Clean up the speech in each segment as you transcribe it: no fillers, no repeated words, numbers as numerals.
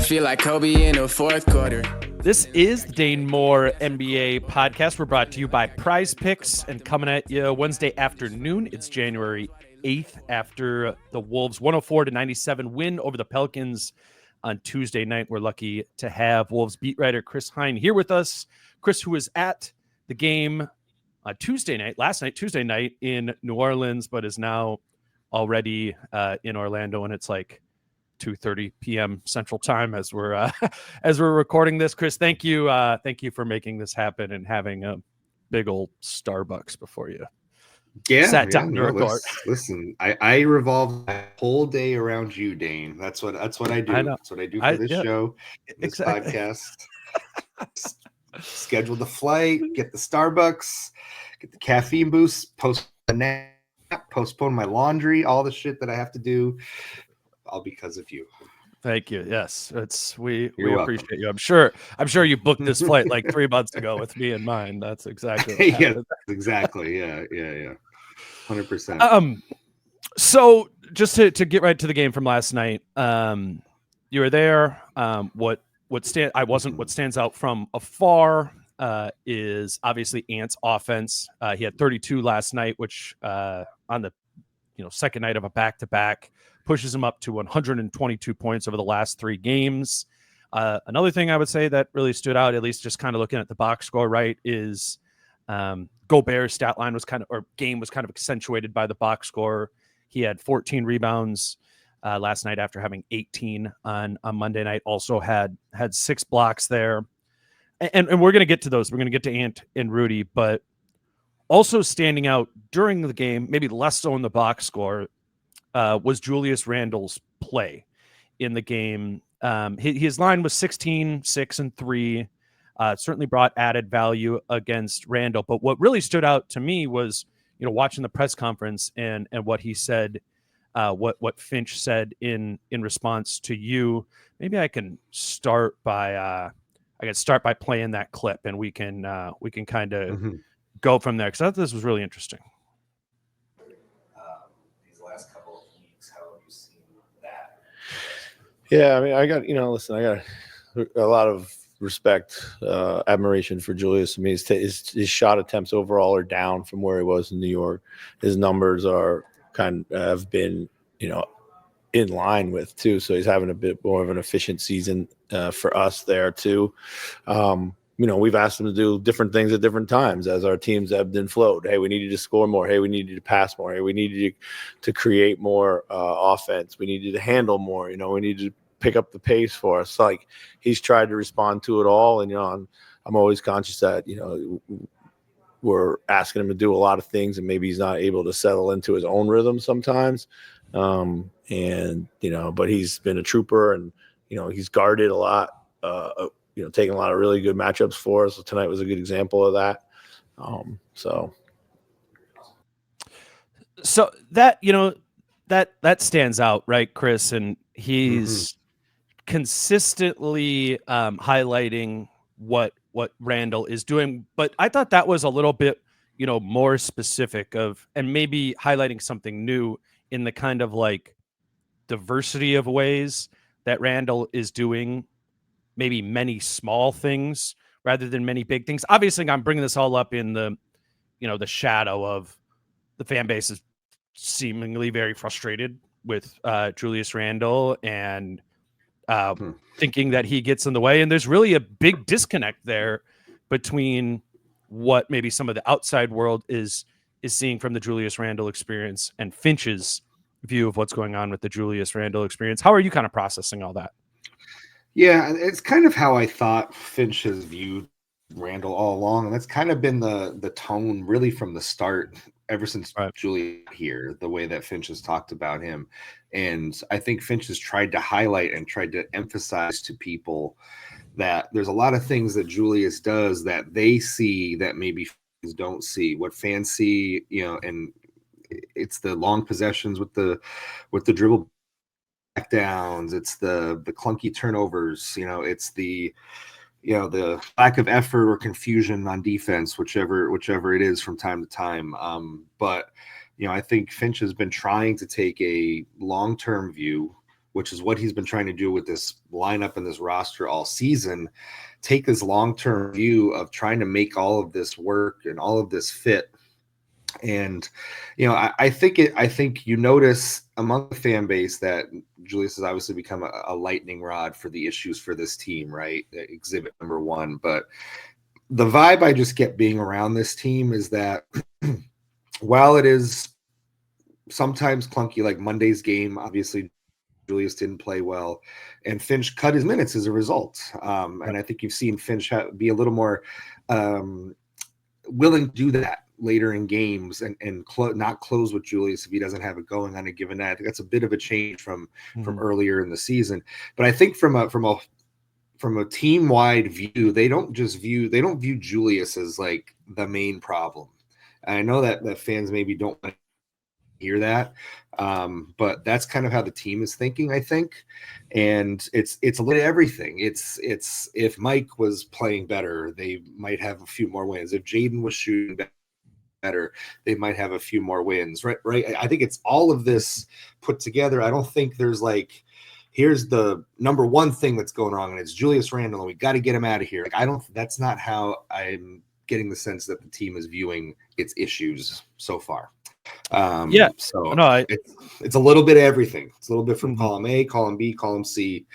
feel like Kobe in the fourth quarter. This is the Dane Moore NBA podcast. We're brought to you by Prize Picks and coming at you Wednesday afternoon. It's January 8th after the Wolves 104-97 win over the Pelicans on Tuesday night. We're lucky to have Wolves beat writer Chris Hine here with us. Chris, who was at the game Tuesday night in New Orleans, but is now already in Orlando, and it's like 2:30 p.m. Central Time as we're recording this. Chris, thank you for making this happen and having a big old Starbucks before you sat down to record. Listen, I revolve the whole day around you, Dane. That's what I do. That's what I do for this show, this podcast. Schedule the flight, get the Starbucks, get the caffeine boost, postpone the nap, postpone my laundry, all the shit that I have to do. All because of you. Thank you. Yes, we appreciate you. I'm sure you booked this flight like 3 months ago with me in mind. That's exactly what yeah, exactly. Yeah. 100%. So just to get right to the game from last night, you were there. What stands out from afar is obviously Ant's offense. He had 32 last night, which on the second night of a back-to-back pushes him up to 122 points over the last 3 games. Another thing I would say that really stood out, at least just kind of looking at the box score, right, is Gobert's stat line game was kind of accentuated by the box score. He had 14 rebounds last night after having 18 on Monday night. Also had 6 blocks there. And we're going to get to those. We're going to get to Ant and Rudy, but also standing out during the game, maybe less so in the box score, was Julius Randle's play in the game. His line was 16, 6, and 3. Certainly brought added value against Randle. But what really stood out to me was, watching the press conference and what he said, what Finch said in response to you. Maybe I can start by playing that clip, and we can kind of go from there, because I thought this was really interesting. Yeah, I mean, I got a lot of respect, admiration for Julius. I mean, his shot attempts overall are down from where he was in New York. His numbers have been, in line with too. So he's having a bit more of an efficient season for us there too. We've asked him to do different things at different times as our teams ebbed and flowed. Hey, we need you to score more. Hey, we need you to pass more. Hey, we need you to create more offense. We need you to handle more. We need you to pick up the pace for us. Like, he's tried to respond to it all. And, I'm always conscious that, we're asking him to do a lot of things, and maybe he's not able to settle into his own rhythm sometimes. But he's been a trooper, and, he's guarded a lot, taking a lot of really good matchups for us. So tonight was a good example of that. So that, that stands out, right, Chris? And he's consistently highlighting what Randle is doing. But I thought that was a little bit, more specific and maybe highlighting something new in the kind of like diversity of ways that Randle is doing maybe many small things rather than many big things. Obviously, I'm bringing this all up in the shadow of the fan base is seemingly very frustrated with Julius Randle and thinking that he gets in the way. And there's really a big disconnect there between what maybe some of the outside world is seeing from the Julius Randle experience and Finch's view of what's going on with the Julius Randle experience. How are you kind of processing all that? Yeah, it's kind of how I thought Finch has viewed Randle all along. And that's kind of been the tone really from the start, ever since Julius here, the way that Finch has talked about him. And I think Finch has tried to highlight and tried to emphasize to people that there's a lot of things that Julius does that they see that maybe fans don't see. What fans see, and it's the long possessions with the dribble downs, it's the clunky turnovers, it's the lack of effort or confusion on defense, whichever it is from time to time. But I think Finch has been trying to take a long-term view which is what he's been trying to do with this lineup and this roster all season, take this long-term view of trying to make all of this work and all of this fit. And, I think you notice among the fan base that Julius has obviously become a lightning rod for the issues for this team, right? Exhibit number one. But the vibe I just get being around this team is that while it is sometimes clunky, like Monday's game, obviously Julius didn't play well, and Finch cut his minutes as a result. And I think you've seen Finch be a little more willing to do that later in games and not close with Julius if he doesn't have it going on a given night. I think that's a bit of a change from earlier in the season. But I think from a team-wide view, they don't view Julius as like the main problem. And I know that fans maybe don't want to hear that, but that's kind of how the team is thinking, I think. And it's a little bit of everything. It's if Mike was playing better, they might have a few more wins. If Jaden was shooting better, they might have a few more wins, right? I think it's all of this put together. I don't think there's like, here's the number one thing that's going wrong, and it's Julius Randle, and we got to get him out of here. Like, that's not how I'm getting the sense that the team is viewing its issues so far. So no, it's a little bit of everything. It's a little bit from column A, column B, column C.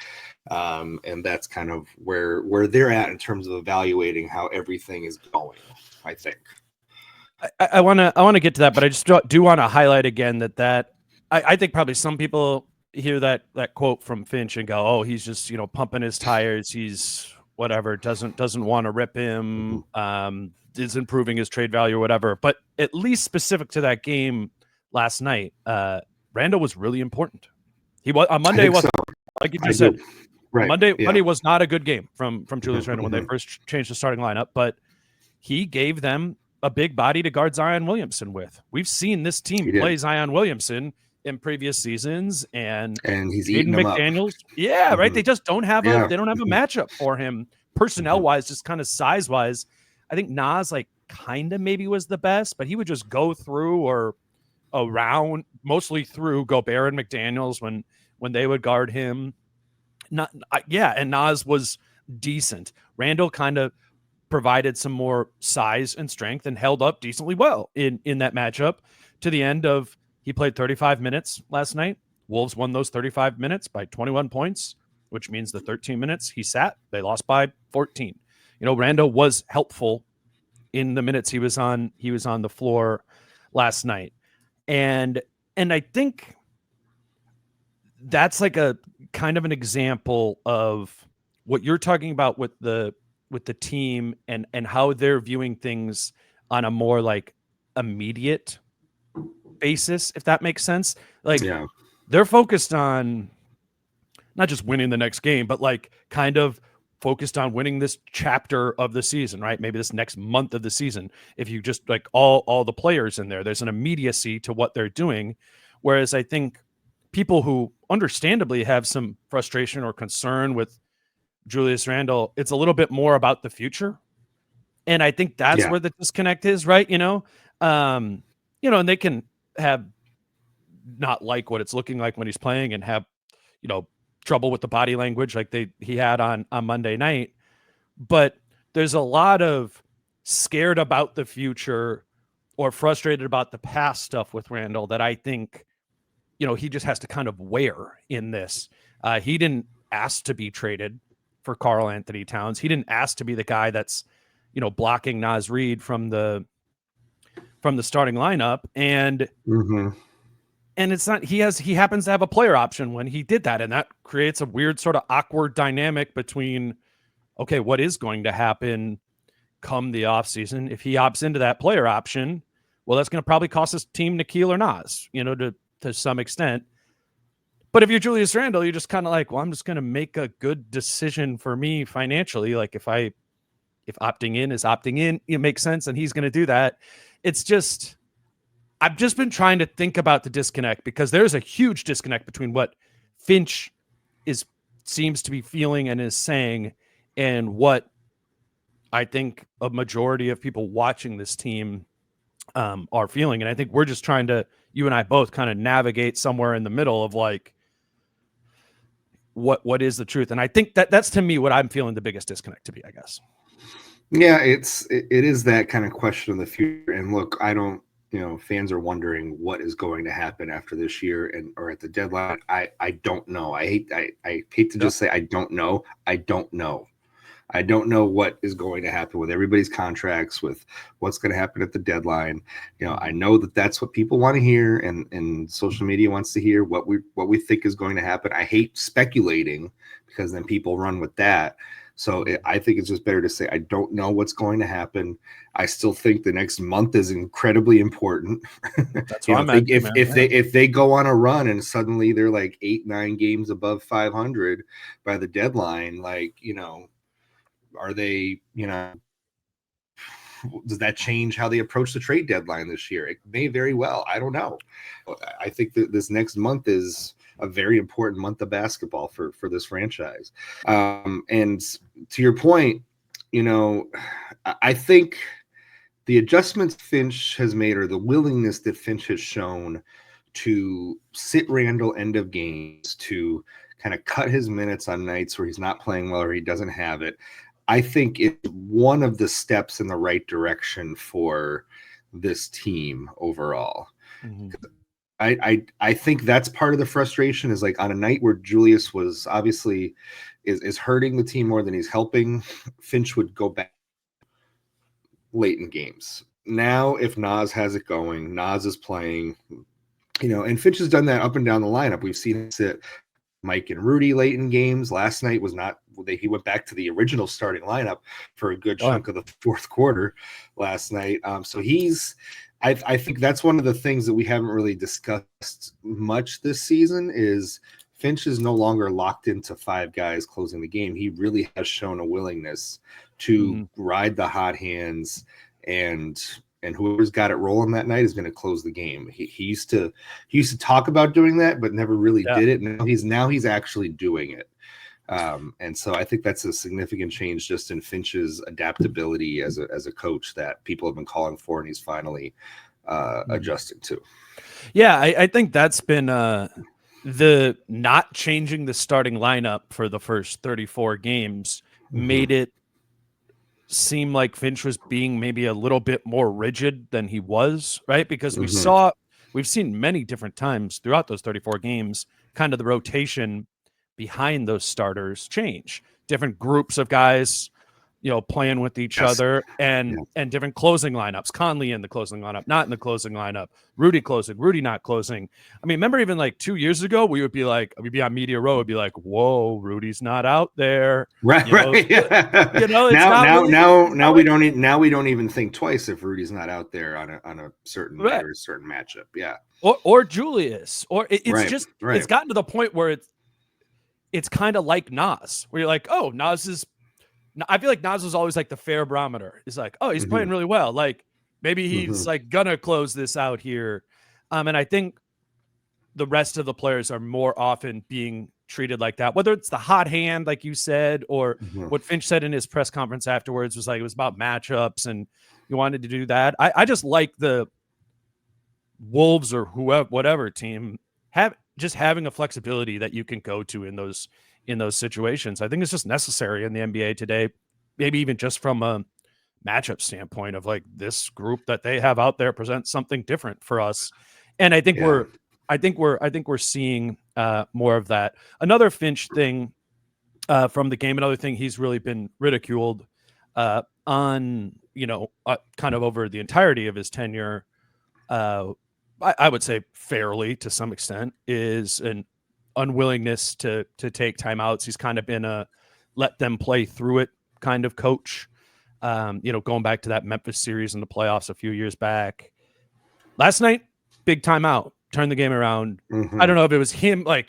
And that's kind of where they're at in terms of evaluating how everything is going, I think. I want to get to that, but I just do want to highlight again that I think probably some people hear that quote from Finch and go, oh, he's just, pumping his tires. He's whatever, doesn't want to rip him, is improving his trade value or whatever. But at least specific to that game last night, Randle was really important. He was on Monday. Wasn't like you just said. Right. Monday was not a good game from Julius Randle when they first changed the starting lineup, but he gave them a big body to guard Zion Williamson with. We've seen this team play Zion Williamson in previous seasons, and he's eating McDaniels. Up. Yeah, right. They just don't have a matchup for him personnel wise, just kind of size wise. I think Nas kind of maybe was the best, but he would just go through or around, mostly through Gobert and McDaniels when they would guard him. And Nas was decent. Randle kind of provided some more size and strength and held up decently well in that matchup to the end of. He played 35 minutes last night. Wolves won those 35 minutes by 21 points, which means the 13 minutes he sat, they lost by 14. Randle was helpful in the minutes he was on the floor last night. And I think that's like a kind of an example of what you're talking about with the team and how they're viewing things on a more like immediate basis, if that makes sense. They're focused on not just winning the next game, but kind of focused on winning this chapter of the season, right? Maybe this next month of the season. If you just all the players in there's an immediacy to what they're doing. Whereas I think people who understandably have some frustration or concern with Julius Randle, it's a little bit more about the future. And I think that's where the disconnect is, right? And they can have not like what it's looking like when he's playing and have, trouble with the body language like he had on Monday night. But there's a lot of scared about the future or frustrated about the past stuff with Randle that I think, he just has to kind of wear in this. He didn't ask to be traded for Karl Anthony Towns. He didn't ask to be the guy that's, blocking Naz Reid from the starting lineup. And and it's not, he happens to have a player option when he did that. And that creates a weird sort of awkward dynamic between, okay, what is going to happen come the offseason? If he opts into that player option, well, that's going to probably cost his team Nikhil or Naz, to some extent. But if you're Julius Randle, you're just kind of like, well, I'm just going to make a good decision for me financially. Like if opting in is opting in, it makes sense. And he's going to do that. It's just, I've just been trying to think about the disconnect because there's a huge disconnect between what Finch seems to be feeling and is saying and what I think a majority of people watching this team are feeling. And I think we're just trying to, you and I both kind of navigate somewhere in the middle of what is the truth. And I think that's to me what I'm feeling the biggest disconnect to be, I guess. Yeah, it is that kind of question of the future. And look, fans are wondering what is going to happen after this year or at the deadline. I don't know. I hate to just say I don't know. I don't know. I don't know what is going to happen with everybody's contracts, with what's going to happen at the deadline. I know that's what people want to hear, and social media wants to hear what we think is going to happen. I hate speculating because then people run with that. So I think it's just better to say I don't know what's going to happen. I still think the next month is incredibly important. That's what I'm at. If they go on a run and suddenly they're like 8-9 games above 500 by the deadline, are they, does that change how they approach the trade deadline this year? It may very well. I don't know. I think that this next month is a very important month of basketball for this franchise. And to your point, I think the adjustments Finch has made, or the willingness that Finch has shown to sit Randle end of games, to kind of cut his minutes on nights where he's not playing well or he doesn't have it, I think it's one of the steps in the right direction for this team overall. Mm-hmm. I think that's part of the frustration, is like on a night where Julius was obviously is hurting the team more than he's helping, Finch would go back late in games. Now, if Naz has it going, Naz is playing, and Finch has done that up and down the lineup. We've seen him sit Mike and Rudy late in games. Last night was not. He went back to the original starting lineup for a good chunk of the fourth quarter last night. So I think that's one of the things that we haven't really discussed much this season is Finch is no longer locked into 5 guys closing the game. He really has shown a willingness to ride the hot hands, and whoever's got it rolling that night is going to close the game. He used to talk about doing that, but never really did it. Now he's actually doing it. And so I think that's a significant change just in Finch's adaptability as a coach that people have been calling for, and he's finally adjusting to. Yeah, I think that's been the not changing the starting lineup for the first 34 games made it seem like Finch was being maybe a little bit more rigid than he was, right? Because we've seen many different times throughout those 34 games, kind of the rotation behind those starters change. Different groups of guys, playing with each other, and different closing lineups. Conley in the closing lineup, not in the closing lineup. Rudy closing, Rudy not closing. I mean, remember even like 2 years ago, we'd be on Media Row, would be like, "Whoa, Rudy's not out there." Right. Now we don't even think twice if Rudy's not out there on a certain night or a certain matchup. Yeah. Or Julius, or it's it's gotten to the point where it's kind of like Naz, where you're like, oh, Naz is. I feel like Naz was always like the fair barometer. It's like, oh, he's playing really well. Like maybe he's like gonna close this out here. And I think the rest of the players are more often being treated like that, whether it's the hot hand, like you said, or what Finch said in his press conference afterwards was like, it was about matchups and you wanted to do that. I just like the Wolves or whatever team having a flexibility that you can go to in those situations. I think it's just necessary in the NBA today, maybe even just from a matchup standpoint of like this group that they have out there presents something different for us. And I think we're seeing more of that. Another Finch thing from the game, another thing he's really been ridiculed on, kind of over the entirety of his tenure. I would say fairly to some extent, is an unwillingness to take timeouts. He's kind of been a let them play through it kind of coach. Going back to that Memphis series in the playoffs a few years back. Last night, big timeout, turned the game around. I don't know if it was him, I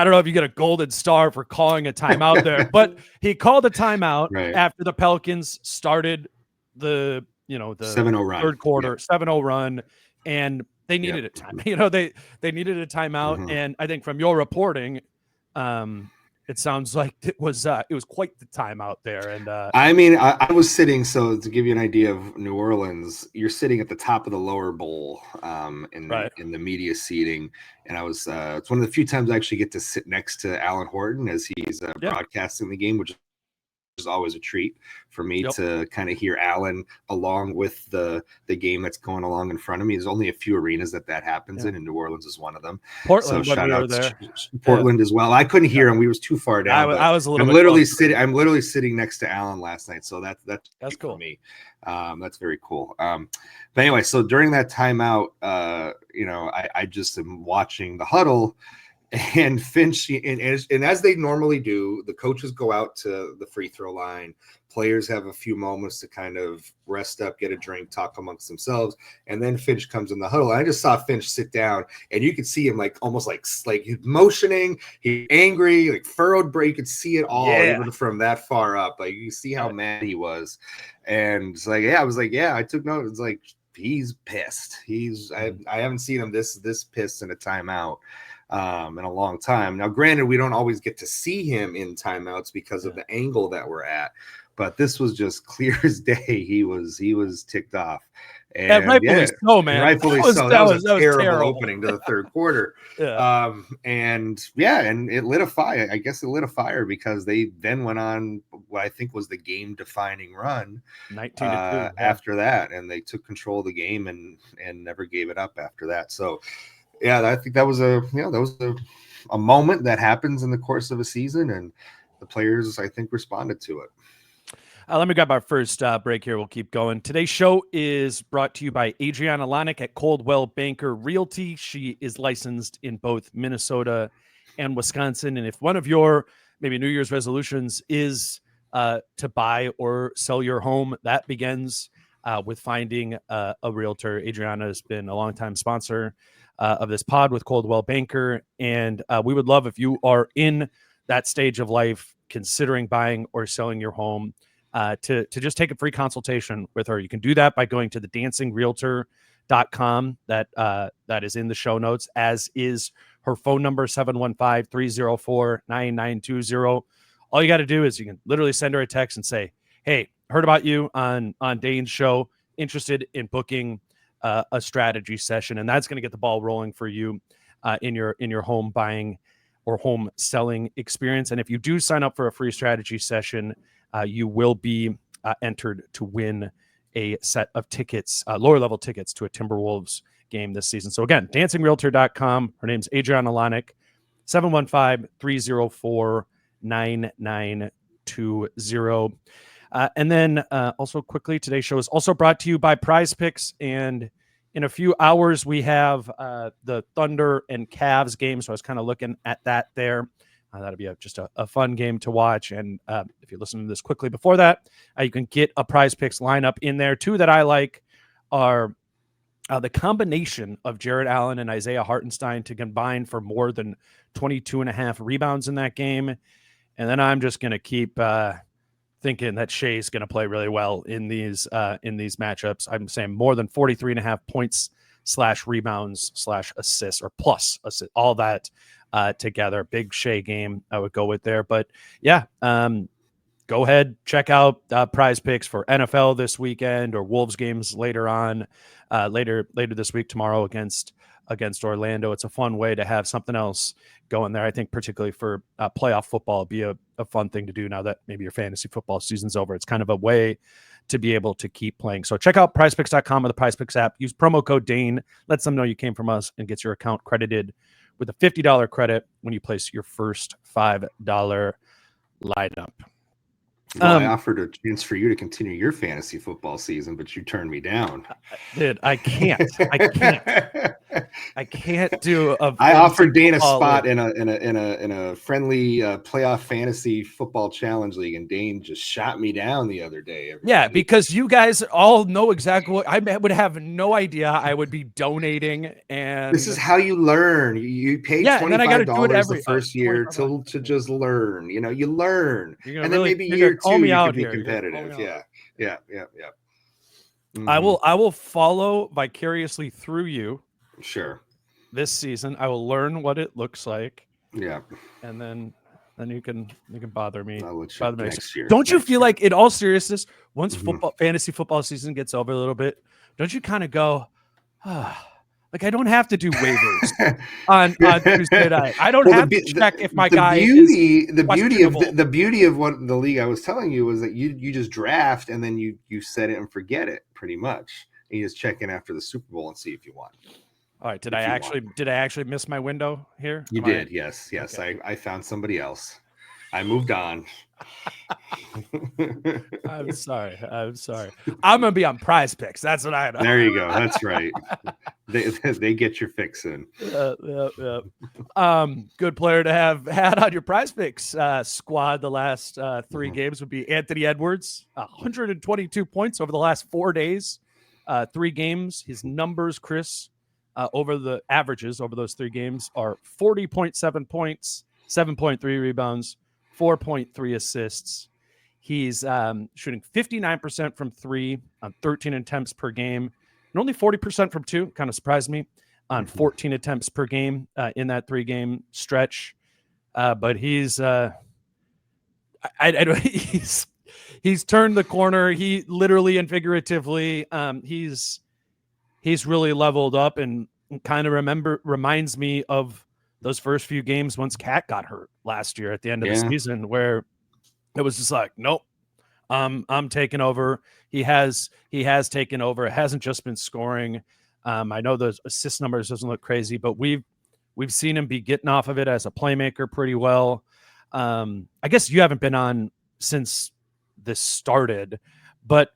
don't know if you get a golden star for calling a timeout there, but he called a timeout after the Pelicans started the 7-0 run. Third quarter, 7-0 run, and they needed a time. They needed a timeout, and I think from your reporting, it It sounds like it was quite the time out there. And I mean, I was sitting. So to give you an idea of New Orleans, you're sitting at the top of the lower bowl in the media seating, and I was. It's one of the few times I actually get to sit next to Alan Horton as he's broadcasting the game, which is always a treat for me to kind of hear Alan along with the game that's going along in front of me. There's only a few arenas that happens in, and New Orleans is one of them. Portland, so shout out there. Portland as well. I couldn't hear him; we was too far down. I was a little. I'm literally sitting. I'm literally sitting next to Alan last night, so that's cool for me. That's very cool. But anyway, so during that timeout, I just am watching the huddle. And Finch, and as they normally do, the coaches go out to the free throw line. Players have a few moments to kind of rest up, get a drink, talk amongst themselves, and then Finch comes in the huddle. I just saw Finch sit down, and you could see him almost like he's motioning, he's angry, like furrowed brain. You could see it all even from that far up. Like you see how mad he was, and it's like, I was like, I took note. It's like he's pissed. I haven't seen him this pissed in a timeout. In a long time. Now, granted, we don't always get to see him in timeouts because of the angle that we're at, but this was just clear as day. He was ticked off. And rightfully so, man. Rightfully so. That was a terrible opening to the third quarter. And it lit a fire. I guess it lit a fire because they then went on what I think was the game-defining run 19-2, after that, and they took control of the game and never gave it up after that. So. Yeah, I think that was a moment that happens in the course of a season, and the players, I think, responded to it. Let me grab our first break here. We'll keep going. Today's show is brought to you by Adriana Lonick at Coldwell Banker Realty. She is licensed in both Minnesota and Wisconsin. And if one of your maybe New Year's resolutions is to buy or sell your home, that begins with finding a realtor. Adriana has been a longtime sponsor of this pod with Coldwell Banker. And we would love if you are in that stage of life, considering buying or selling your home, to just take a free consultation with her. You can do that by going to the dancingrealtor.com. That is in the show notes, as is her phone number, 715-304-9920. All you got to do is you can literally send her a text and say, hey, heard about you on Dane's show, interested in booking a strategy session, and that's going to get the ball rolling for you in your home buying or home selling experience. And if you do sign up for a free strategy session, you will be entered to win a set of tickets, lower level tickets to a Timberwolves game this season. So again, dancingrealtor.com. Her name's Adriana Lonick, 715-304-9920. And then also quickly, today's show is also brought to you by Prize Picks. And in a few hours, we have the Thunder and Cavs game. So I was kind of looking at that there. That'll be just a fun game to watch. And if you're listening to this quickly before that, you can get a Prize Picks lineup in there. Two that I like are the combination of Jared Allen and Isaiah Hartenstein to combine for more than 22.5 rebounds in that game. And then I'm just going to keep thinking that Shea's going to play really well in these matchups. I'm saying more than 43.5 points / rebounds / assists or plus assists, all that together. Big Shea game I would go with there. But yeah, go ahead, check out Prize Picks for NFL this weekend or Wolves games later on, later this week, tomorrow against Orlando. It's a fun way to have something else going there. I think particularly for playoff football, it'd be a fun thing to do now that maybe your fantasy football season's over. It's kind of a way to be able to keep playing. So check out prizepicks.com or the Prize Picks app. Use promo code Dane. Let them know you came from us and get your account credited with a $50 credit when you place your first $5 lineup. Well, I offered a chance for you to continue your fantasy football season, but you turned me down. Dude, I can't do a. I offered Dane a spot in a friendly playoff fantasy football challenge league, and Dane just shot me down the other day. Yeah, because you guys all know exactly what I would have no idea. I would be donating, and this is how you learn. You pay $25 the first year to just learn. You learn, and then maybe year two you can be competitive. Yeah. Mm-hmm. I will follow vicariously through you. Sure. This season, I will learn what it looks like. Yeah. And then then you can bother me. I'll let you Bother me next year. Don't you Next feel year. like, in all seriousness, once Mhm. fantasy football season gets over a little bit, don't you kind of go, like I don't have to do waivers on Tuesday night. I don't Well, have to check if my guy is the questionable. beauty of what the league I was telling you was that you just draft and then you set it and forget it pretty much. And you just check in after the Super Bowl and see if you won. All right, did I actually miss my window here? You did, yes. Okay. I found somebody else. I moved on. I'm sorry. I'm gonna be on Prize Picks. That's what I know. There you go. That's right. They get your fix in. Good player to have had on your Prize Picks squad the last 3 games would be Anthony Edwards, 122 points over the last 4 days, 3 games. His numbers, Chris, over the averages over those 3 games are 40.7 points, 7.3 rebounds, 4.3 assists. He's shooting 59% from 3 on 13 attempts per game, and only 40% from 2. Kind of surprised me on 14 attempts per game in that 3-game stretch. But he's he's turned the corner. He literally and figuratively, he's really leveled up and kind of reminds me of those first few games once Cat got hurt last year at the end of the season, where it was just like, nope, I'm taking over. He has taken over. It hasn't just been scoring. I know those assist numbers doesn't look crazy, but we've seen him be getting off of it as a playmaker pretty well. I guess you haven't been on since this started, but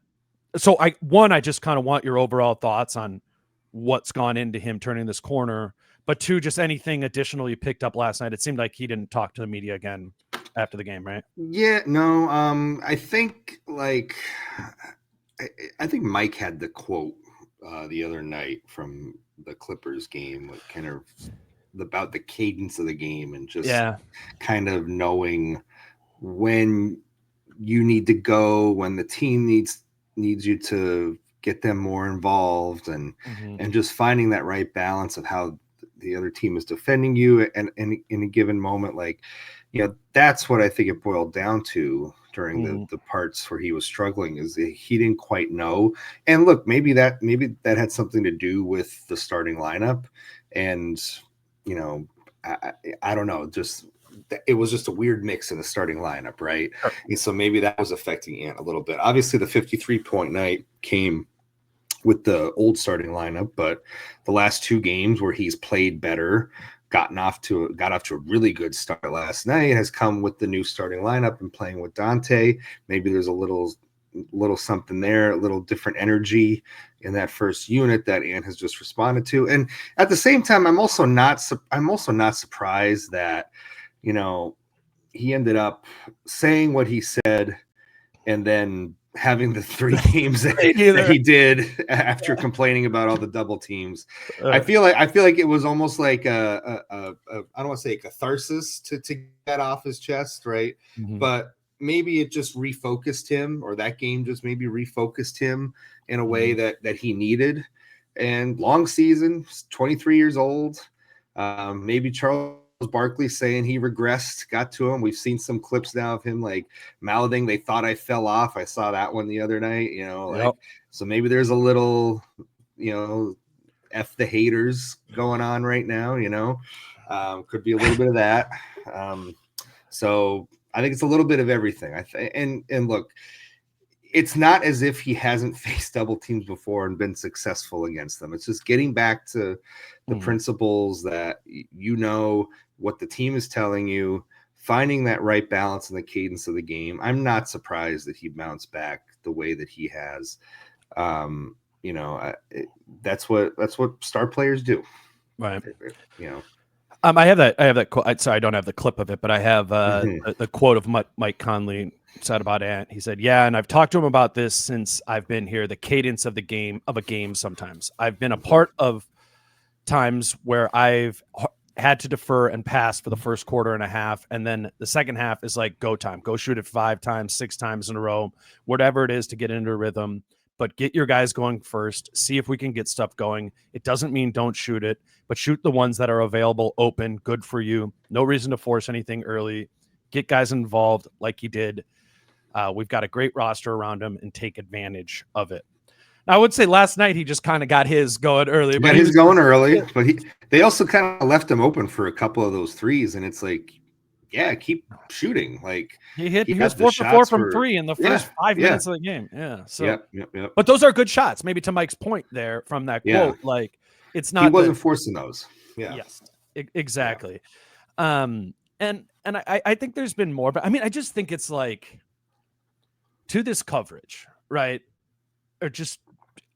so I just kind of want your overall thoughts on what's gone into him turning this corner, but 2, just anything additional you picked up last night. It seemed like he didn't talk to the media again after the game, right? Yeah, no. I think I think Mike had the quote the other night from the Clippers game, like kind of about the cadence of the game and just kind of knowing when you need to go, when the team needs you to get them more involved, and just finding that right balance of how the other team is defending you and in a given moment. Like, that's what I think it boiled down to during the parts where he was struggling, is he didn't quite know. And look, maybe that had something to do with the starting lineup, and I don't know, just it was just a weird mix in the starting lineup, right? Sure. And so maybe that was affecting Ant a little bit. Obviously, the 53-point night came with the old starting lineup, but the last 2 games where he's played better, got off to a really good start last night, has come with the new starting lineup and playing with Dante. Maybe there's a little something there, a little different energy in that first unit that Ant has just responded to. And at the same time, I'm also not surprised that he ended up saying what he said and then having the 3 games that he did after complaining about all the double teams. I feel like it was almost like a I don't want to say a catharsis to get that off his chest, right? But maybe it just refocused him, or that game just maybe refocused him in a way that he needed. And long season, 23 years old. Maybe Charles Barkley saying he regressed got to him. We've seen some clips now of him like mouthing, "They thought I fell off." I saw that one the other night, so maybe there's a little, F the haters going on right now, could be a little bit of that. So I think it's a little bit of everything. And look, it's not as if he hasn't faced double teams before and been successful against them. It's just getting back to the principles that what the team is telling you, finding that right balance in the cadence of the game. I'm not surprised that he bounced back the way that he has. That's what star players do. Right. I have that quote. Sorry, I don't have the clip of it, but I have the quote of Mike Conley said about Ant. He said, "Yeah, and I've talked to him about this since I've been here. The cadence of a game. Sometimes I've been a part of times where I've had to defer and pass for the first quarter and a half, and then the second half is like go time. Go shoot it 5 times, 6 times in a row, whatever it is to get into a rhythm. But get your guys going first. See if we can get stuff going. It doesn't mean don't shoot it, but shoot the ones that are available, open, good for you. No reason to force anything early. get guys involved like he did. We've got a great roster around him and take advantage of it. Now, I would say last night he just kind of got his going early. But he's going early, but they also kind of left him open for a couple of those threes, and it's like, yeah, keep shooting. Like he was 4 for 4 from 3 in the first 5 minutes of the game. Yeah. So, yep. But those are good shots. Maybe to Mike's point there from that quote, like it's not. He wasn't forcing those. Yeah. Yes. Exactly. And I think there's been more, but I mean, I just think it's like to this coverage, right? Or just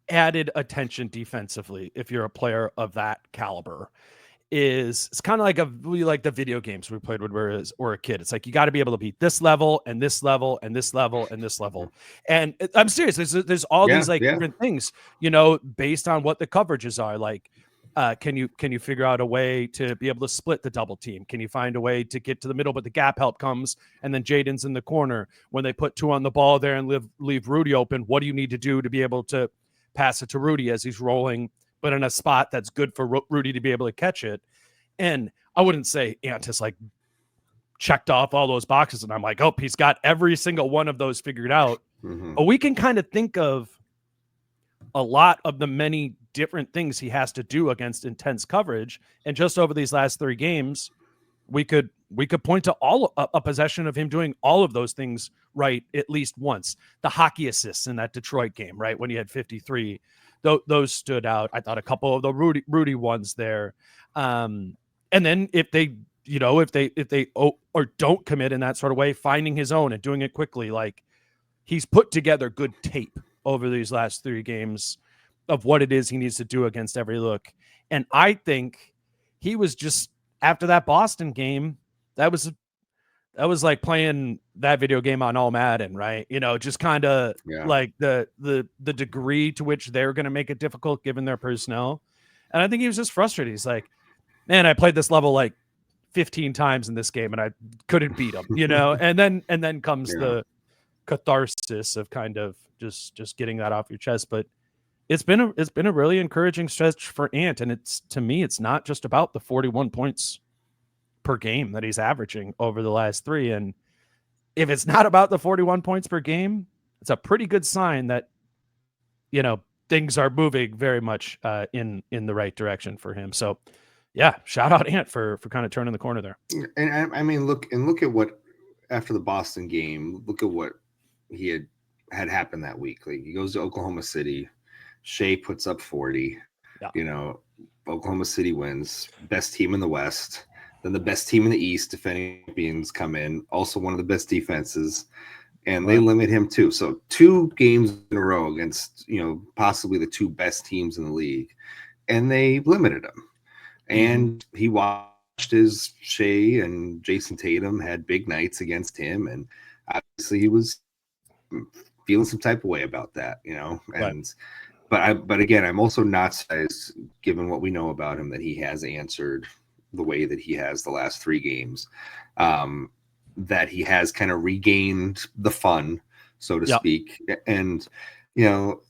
added attention defensively if you're a player of that caliber. It's kind of like we like the video games we played when we were a kid. It's like you got to be able to beat this level and this level and this level and this level. And I'm serious. There's all these different things, based on what the coverages are. Like, can you figure out a way to be able to split the double team? Can you find a way to get to the middle, but the gap help comes and then Jaden's in the corner when they put 2 on the ball there and leave Rudy open? What do you need to do to be able to pass it to Rudy as he's rolling, but in a spot that's good for Rudy to be able to catch it? And I wouldn't say Ant has like checked off all those boxes and I'm like, oh, he's got every single one of those figured out. Mm-hmm. But we can kind of think of a lot of the many different things he has to do against intense coverage. And just over these last 3 games, we could point to a possession of him doing all of those things right at least once. The hockey assists in that Detroit game, right, when he had 53, those stood out. I thought a couple of the Rudy ones there. And then if they or don't commit in that sort of way, finding his own and doing it quickly, like he's put together good tape over these last 3 games of what it is he needs to do against every look. And I think he was just, after that Boston game, that was like playing that video game on All Madden, right? Just kind of like the degree to which they're going to make it difficult given their personnel. And I think he was just frustrated. He's like, man, I played this level like 15 times in this game and I couldn't beat him, and then comes the catharsis of kind of just getting that off your chest. But it's been a really encouraging stretch for Ant. And to me, it's not just about the 41 points per game that he's averaging over the last 3. And if it's not about the 41 points per game, it's a pretty good sign that, things are moving very much in the right direction for him. So yeah, shout out Ant for kind of turning the corner there. And I mean, look at what, after the Boston game, look at what he had happened that week. Like he goes to Oklahoma City, Shea puts up 40, Oklahoma City wins, best team in the West. Then the best team in the East, defending champions, come in, also one of the best defenses, and they limit him too. So 2 games in a row against, possibly the 2 best teams in the league, and they limited him. And he watched as Shea and Jason Tatum had big nights against him, and obviously he was feeling some type of way about that, And but again, I'm also not surprised, given what we know about him, that he has answered the way that he has the last 3 games, that he has kind of regained the fun, so to speak. And, Ant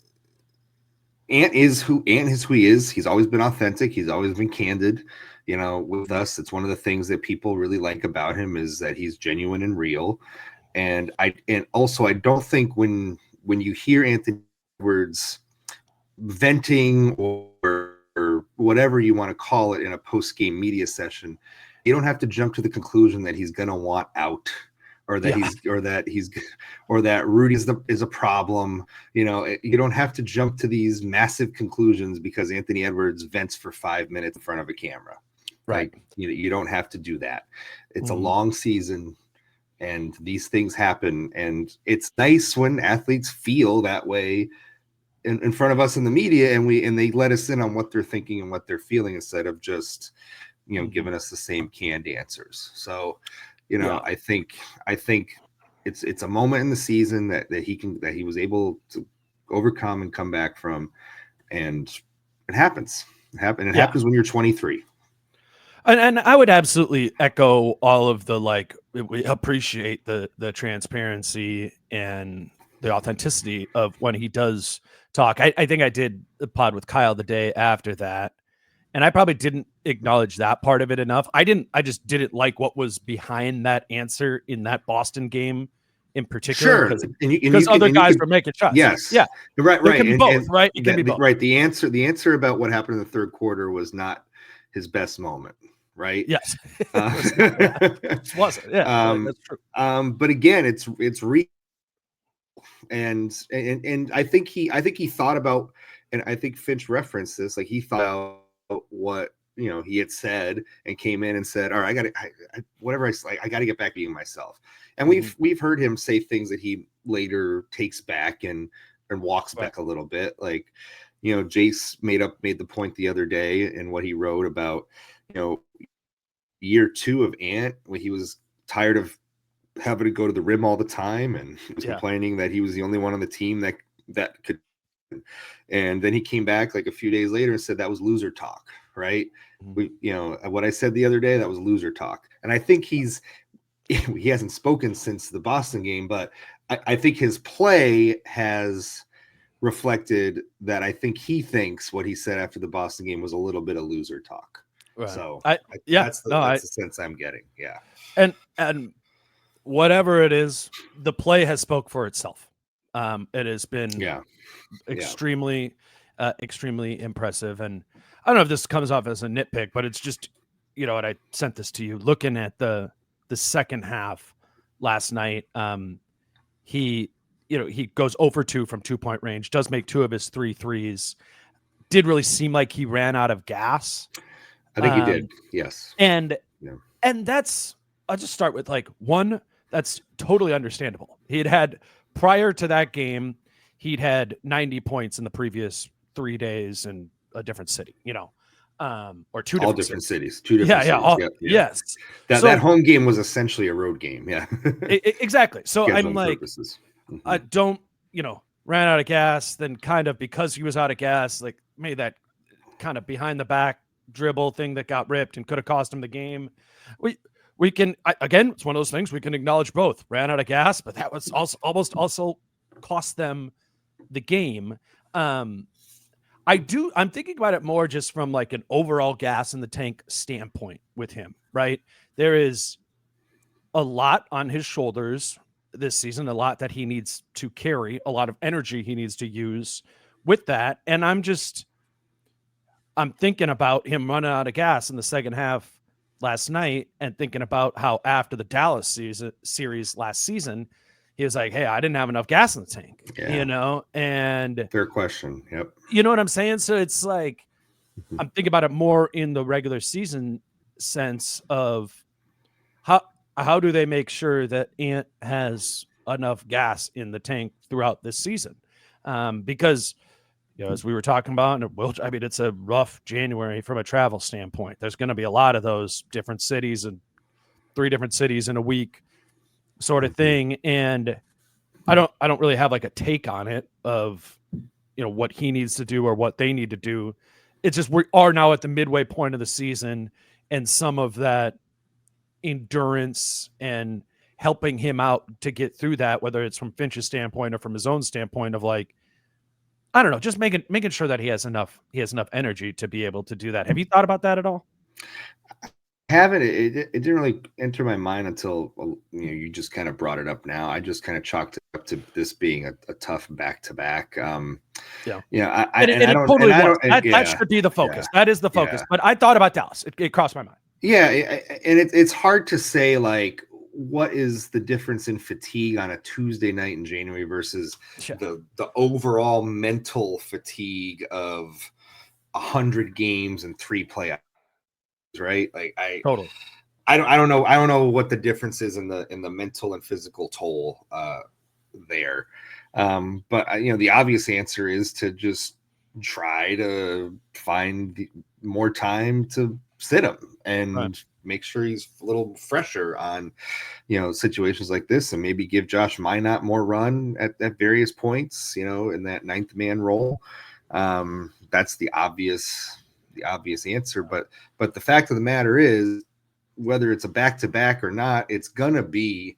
is who he is. He's always been authentic. He's always been candid, with us. It's one of the things that people really like about him is that he's genuine and real. And also I don't think when you hear Anthony Edwards venting or whatever you want to call it in a post-game media session, you don't have to jump to the conclusion that he's going to want out, or that Rudy is a problem. You don't have to jump to these massive conclusions because Anthony Edwards vents for 5 minutes in front of a camera. Right. Like, you don't have to do that. It's a long season and these things happen. And it's nice when athletes feel that way in front of us in the media, and they let us in on what they're thinking and what they're feeling instead of just, giving us the same canned answers. So, I think it's a moment in the season that he was able to overcome and come back from, and it happens. It happens when you're 23. And I would absolutely echo all of the, we appreciate the transparency and the authenticity of when he does talk. I think I did the pod with Kyle the day after that, And I probably didn't acknowledge that part of it enough. I just didn't like what was behind that answer in that Boston game in particular. Sure. Because other guys were making shots. Yes. Yeah. Right. It can be both, right? It can be both. Right. The answer about what happened in the third quarter was not his best moment. Right. Yes. It wasn't. Yeah. That's true. But again, it's real. And I think he thought about, and I think Finch referenced this, like he thought about what he had said and came in and said, all right, I got to get back being myself. And we've heard him say things that he later takes back and walks back a little bit. Like, Jace made the point the other day in what he wrote about, year 2 of Ant, when he was tired of having to go to the rim all the time, and he was complaining that he was the only one on the team that could. And then he came back like a few days later and said that was loser talk, right? What I said the other day, that was loser talk. And I think he hasn't spoken since the Boston game, but I think his play has reflected that. I think he thinks what he said after the Boston game was a little bit of loser talk. Right. So that's the sense I'm getting. Yeah. And whatever it is, the play has spoke for itself. It has been extremely impressive. And I don't know if this comes off as a nitpick, but it's just, and I sent this to you looking at the second half last night. He goes 0 for 2 from 2-point range, does make 2 of his 3 threes. Did really seem like he ran out of gas. I think he did. Yes. And that's, I'll just start with one, that's totally understandable. Prior to that game, he'd had 90 points in the previous 3 days in a different city, or 2 different cities. 2 different cities. Yes. That home game was essentially a road game. Yeah. Exactly. So I'm like, mm-hmm. Don't, ran out of gas, then kind of because he was out of gas, like made that kind of behind the back dribble thing that got ripped and could have cost him the game. We can, again, it's one of those things we can acknowledge both. Ran out of gas, but that was also cost them the game. I'm thinking about it more just from like an overall gas in the tank standpoint with him, right? There is a lot on his shoulders this season, a lot that he needs to carry, a lot of energy he needs to use with that. And I'm thinking about him running out of gas in the second half last night and thinking about how after the Dallas series last season, he was like, hey, I didn't have enough gas in the tank, and fair question. Yep. You know what I'm saying? So it's like, I'm thinking about it more in the regular season sense of how do they make sure that Ant has enough gas in the tank throughout this season? Because as we were talking about, it's a rough January from a travel standpoint. There's going to be a lot of those different cities and 3 different cities in a week sort of thing. And I don't really have like a take on it of, what he needs to do or what they need to do. It's just, we are now at the midway point of the season, and some of that endurance and helping him out to get through that, whether it's from Finch's standpoint or from his own standpoint of like, I don't know, just making sure that he has enough energy to be able to do that. Have you thought about that at all? I haven't. It didn't really enter my mind until you just kind of brought it up now. I just kind of chalked it up to this being a tough back-to-back. That should be the focus. That is the focus. But I thought about Dallas. It crossed my mind. Yeah, and it's hard to say like what is the difference in fatigue on a Tuesday night in January versus the overall mental fatigue of 100 games and 3 playoffs, right? Like I don't know what the difference is in the mental and physical toll there. But the obvious answer is to just try to find more time to sit him and make sure he's a little fresher on, situations like this, and maybe give Josh Minot more run at various points, in that 9th man role. That's the obvious answer. But the fact of the matter is, whether it's a back-to-back or not, it's going to be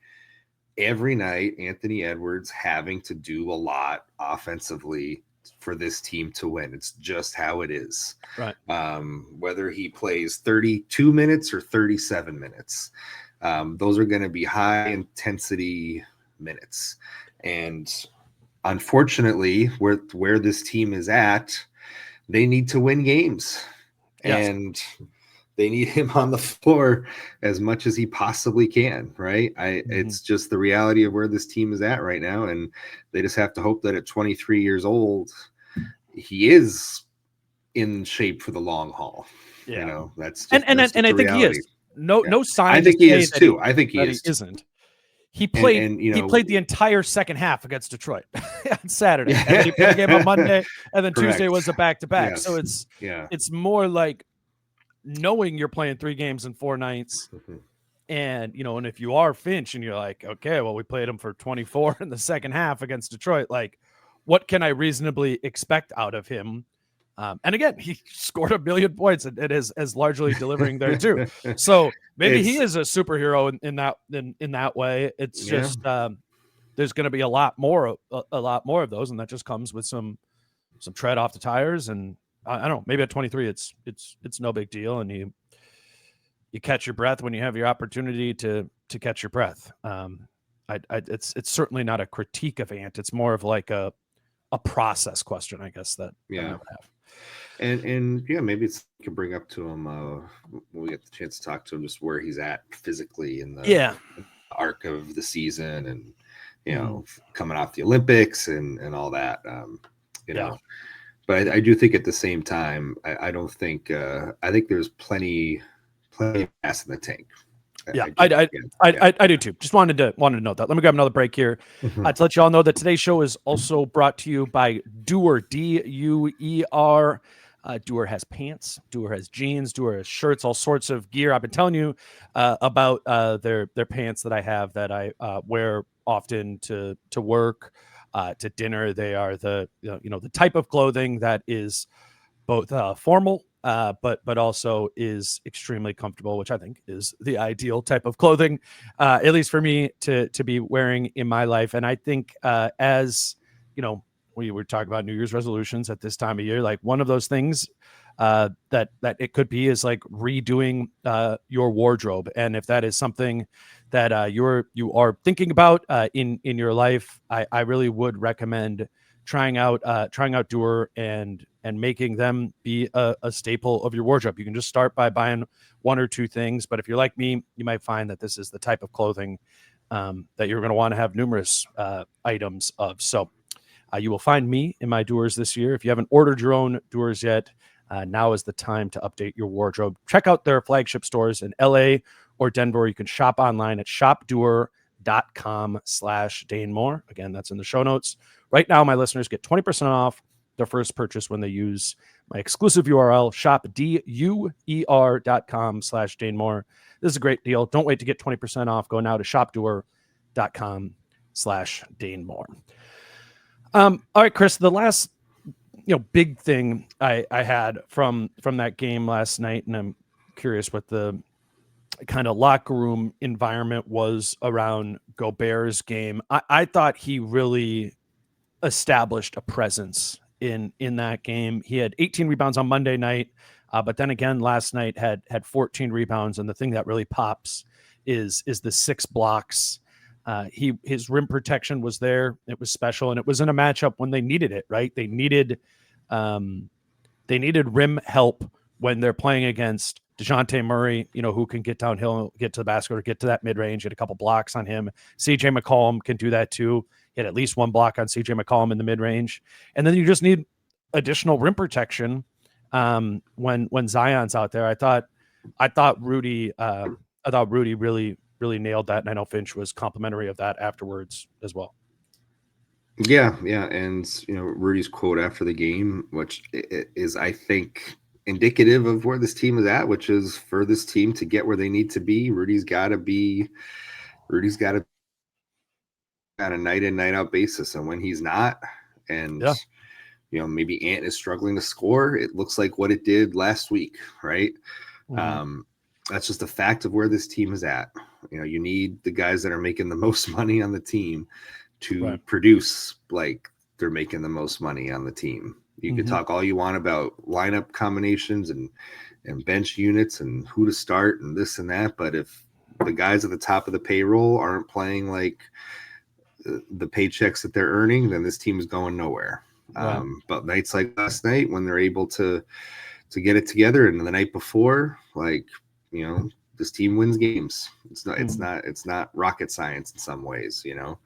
every night Anthony Edwards having to do a lot offensively for this team to win. It's just how it is. Right. Whether he plays 32 minutes or 37 minutes, those are going to be high intensity minutes. And unfortunately, where this team is at, they need to win games. Yes. And they need him on the floor as much as he possibly can, right? It's just the reality of where this team is at right now, and they just have to hope that at 23 years old, he is in shape for the long haul. Yeah. You know, that's just, and I think he is. No sign. I think he is too. I think he is. He isn't. He played. And he played the entire second half against Detroit on Saturday. And then he played the game on Monday, and then Tuesday was a back-to-back. Yes. So it's more like knowing you're playing 3 games in 4 nights, and and if you are Finch and you're like, okay, well, we played him for 24 in the second half against Detroit, like, what can I reasonably expect out of him? And again, he scored 1 million points and is largely delivering there too. So maybe he is a superhero in that way. It's just there's going to be a lot more of those, and that just comes with some tread off the tires. And I don't know, maybe at 23, it's no big deal, and you catch your breath when you have your opportunity to catch your breath. It's certainly not a critique of Ant. It's more of like a process question, I guess, that I would have. And maybe you can bring up to him when we get the chance to talk to him, just where he's at physically in the arc of the season, and coming off the Olympics and all that. Know. But I do think at the same time, I don't think I think there's plenty of gas in the tank. I do too. Just wanted to note that. Let me grab another break here to let you all know that today's show is also brought to you by Duer, Duer. Duer has pants, Duer has jeans, Duer has shirts, all sorts of gear. I've been telling you about their pants that I have that I wear often to work, to dinner. They are the type of clothing that is both formal, but also is extremely comfortable, which I think is the ideal type of clothing, at least for me to be wearing in my life. And I think as we were talking about New Year's resolutions at this time of year, like one of those things that it could be is like redoing your wardrobe. And if that is something that you are thinking about in your life, I really would recommend trying out Duer and making them be a staple of your wardrobe. You can just start by buying 1 or 2 things, but if you're like me, you might find that this is the type of clothing that you're going to want to have numerous items of. So you will find me in my Duers this year. If you haven't ordered your own Duers yet, now is the time to update your wardrobe. Check out their flagship stores in LA or Denver. You can shop online at shopduer.com/DaneMoore. Again, that's in the show notes. Right now, my listeners get 20% off their first purchase when they use my exclusive URL, shopduer.com/DaneMoore. This is a great deal. Don't wait to get 20% off. Go now to shopduer.com/DaneMoore. All right, Chris, the last big thing I had from that game last night, and I'm curious what the kind of locker room environment was around Gobert's game. I thought he really established a presence in that game. He had 18 rebounds on Monday night, but then again last night had 14 rebounds, and the thing that really pops is the 6 blocks. His rim protection was there. It was special, and it was in a matchup when they needed it, right? They needed rim help when they're playing against DeJounte Murray, who can get downhill, get to the basket, or get to that mid-range, get a couple blocks on him. CJ McCollum can do that too. He had at least 1 block on CJ McCollum in the mid-range. And then you just need additional rim protection when Zion's out there. I thought Rudy really nailed that, and I know Finch was complimentary of that afterwards as well. Yeah, and Rudy's quote after the game, which is, I think, indicative of where this team is at, which is for this team to get where they need to be, Rudy's got to on a night in, night out basis, and when he's not, and maybe Ant is struggling to score, it looks like what it did last week, right? That's just a fact of where this team is at. You need the guys that are making the most money on the team to produce like they're making the most money on the team. You could talk all you want about lineup combinations and bench units and who to start and this and that, but if the guys at the top of the payroll aren't playing like the paychecks that they're earning, then this team is going nowhere. Right. But nights like last night, when they're able to get it together, and the night before, like, you know, this team wins games. It's not rocket science in some ways. You know,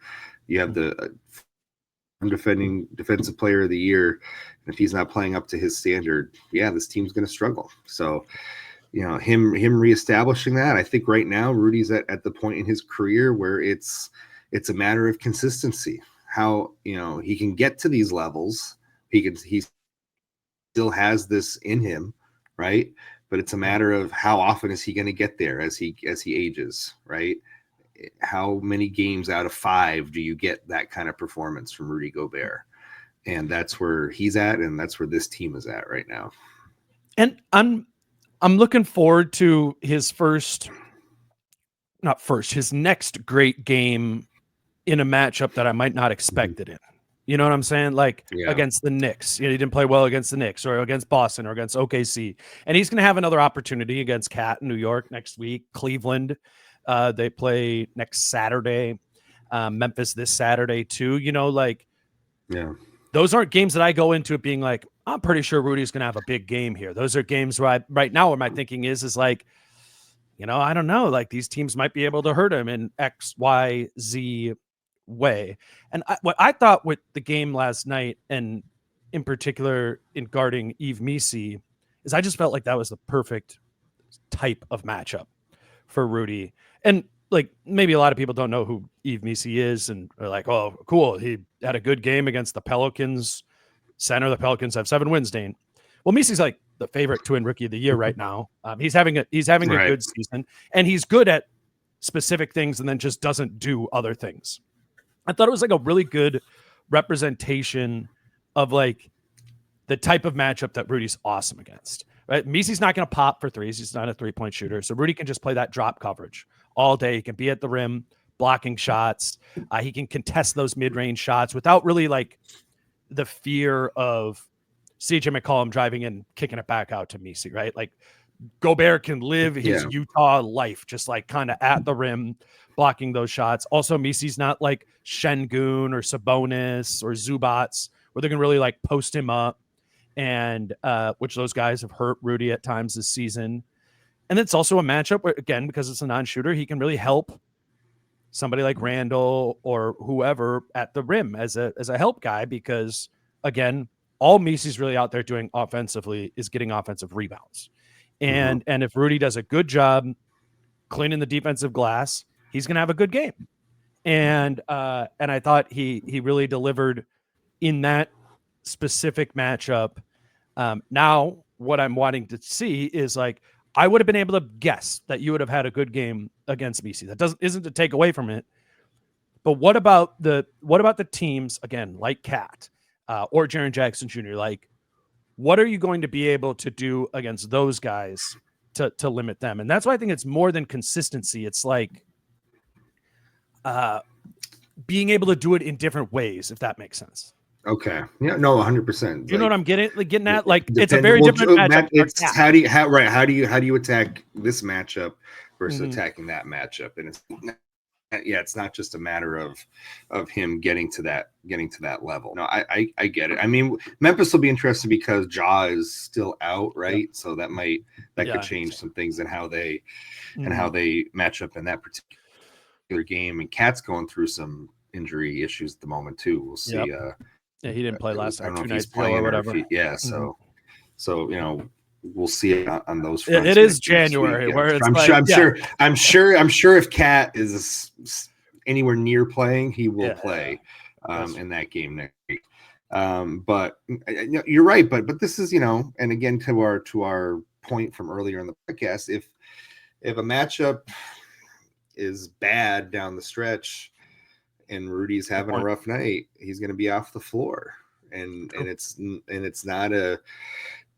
you have the defending defensive player of the year, and if he's not playing up to his standard, yeah, this team's going to struggle. So, you know, him reestablishing that, I think right now Rudy's at the point in his career where it's a matter of consistency. How, you know, he can get to these levels. He still has this in him, right? But it's a matter of how often is he going to get there as he ages, right? How many games out of 5 do you get that kind of performance from Rudy Gobert? And that's where he's at, and that's where this team is at right now. And I'm looking forward to his next great game in a matchup that I might not expect it in. You know what I'm saying? Like against the Knicks. You know, he didn't play well against the Knicks or against Boston or against OKC. And he's going to have another opportunity against Cat in New York next week. Cleveland, they play next Saturday. Memphis this Saturday too. You know, like, those aren't games that I go into it being like, I'm pretty sure Rudy's going to have a big game here. Those are games where right now where my thinking is like, you know, I don't know, like these teams might be able to hurt him in X, Y, Z way. And what I thought with the game last night, and in particular in guarding Yves Missi, is I just felt like that was the perfect type of matchup for Rudy. And like, maybe a lot of people don't know who Yves Missi is and are like, oh, cool, he had a good game against the Pelicans center. The Pelicans have 7 wins, Dane. Well, Missi's like the favorite to win Rookie of the Year right now. He's having a good season, and he's good at specific things and then just doesn't do other things. I thought it was like a really good representation of like the type of matchup that Rudy's awesome against, right? Missi's not going to pop for threes. He's not a 3-point shooter. So Rudy can just play that drop coverage all day. He can be at the rim, blocking shots. He can contest those mid-range shots without really like the fear of CJ McCollum driving in, kicking it back out to Missi, right? Like Gobert can live his Utah life, just like kind of at the rim, blocking those shots. Also, Missi's not like Şengün or Sabonis or Zubats, where they're going to really like post him up, and which those guys have hurt Rudy at times this season. And it's also a matchup where, again, because it's a non-shooter, he can really help somebody like Randle or whoever at the rim as a help guy, because again, all Missi's really out there doing offensively is getting offensive rebounds. And if Rudy does a good job cleaning the defensive glass, he's going to have a good game. And I thought he really delivered in that specific matchup. Now what I'm wanting to see is like, I would have been able to guess that you would have had a good game against Missi. That isn't to take away from it. But what about the teams, again, like Cat or Jaren Jackson Jr.? Like, what are you going to be able to do against those guys to limit them? And that's why I think it's more than consistency. It's like being able to do it in different ways, if that makes sense. Okay. Yeah. No. 100%. You know what I'm getting at? Like, it's a very different matchup. It's how do you attack this matchup versus attacking that matchup? And it's not just a matter of him getting to that level. No, I get it. I mean, Memphis will be interesting because Ja is still out, right? So that could change some things in how they match up in that particular game. And Cat's going through some injury issues at the moment too. We'll see. Yep. Yeah, he didn't play last night. I don't know if he's playing or whatever. So you know, we'll see it on those fronts. It is January, where it's I'm sure if Cat is anywhere near playing, he will play in that game next week. But you're right. But this is, you know, and again to our point from earlier in the podcast, if a matchup is bad down the stretch and Rudy's having a rough night, he's going to be off the floor, and it's not a,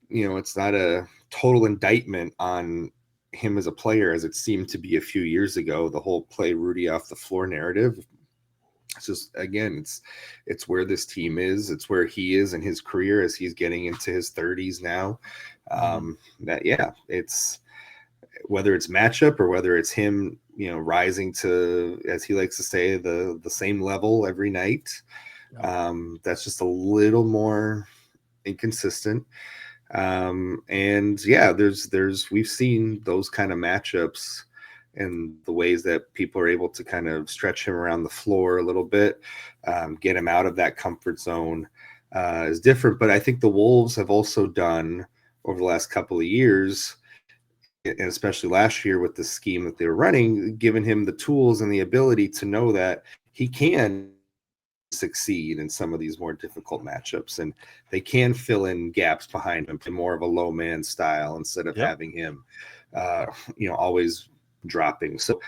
you know, it's not a total indictment on him as a player as it seemed to be a few years ago. The whole play Rudy off the floor narrative, It's just, again, it's where this team is. It's where he is in his career as he's getting into his 30s now. It's whether it's matchup or whether it's him, rising to, as he likes to say, the same level every night. That's just a little more inconsistent. We've seen those kind of matchups and the ways that people are able to kind of stretch him around the floor a little bit, get him out of that comfort zone is different. But I think the Wolves have also done over the last couple of years, and especially last year with the scheme that they were running, given him the tools and the ability to know that he can succeed in some of these more difficult matchups, and they can fill in gaps behind him to more of a low man style instead of having him, always dropping. So,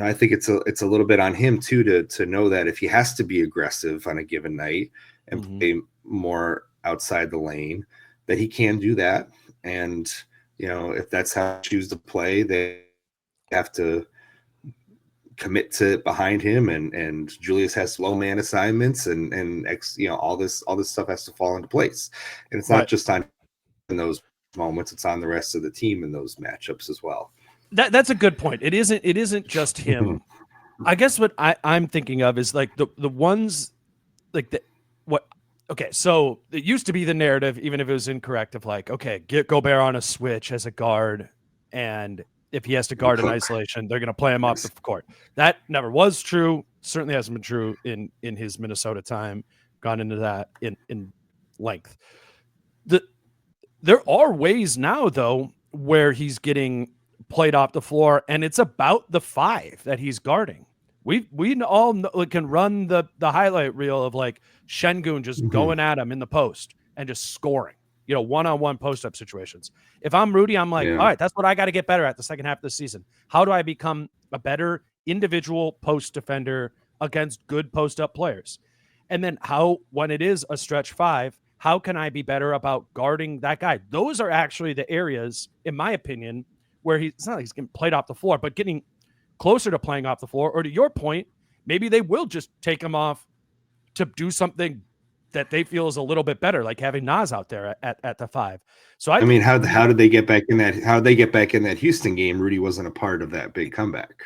I think it's a little bit on him too to know that if he has to be aggressive on a given night and play more outside the lane, that he can do that. And if that's how they choose to play, they have to commit to behind him, and Julius has low man assignments and all this stuff has to fall into place. And it's not just on in those moments, it's on the rest of the team in those matchups as well. That's a good point. It isn't just him. I guess what I'm thinking of is like the ones like okay, so it used to be the narrative, even if it was incorrect, of like, okay, get Gobert on a switch as a guard, and if he has to guard in isolation, they're going to play him off the court. That never was true. Certainly hasn't been true in his Minnesota time. Gone into that in length. There are ways now, though, where he's getting played off the floor, and it's about the 5 that he's guarding. We all can run the highlight reel of like Şengün just going at him in the post and just scoring, one-on-one post-up situations. If I'm Rudy, I'm like, all right, that's what I got to get better at the second half of the season. How do I become a better individual post defender against good post-up players? And then when it is a stretch 5, how can I be better about guarding that guy? Those are actually the areas, in my opinion, where it's not like he's getting played off the floor, but getting closer to playing off the floor. Or to your point, maybe they will just take him off to do something that they feel is a little bit better, like having Naz out there at the 5. So I mean, how did they get back in that? How did they get back in that Houston game? Rudy wasn't a part of that big comeback.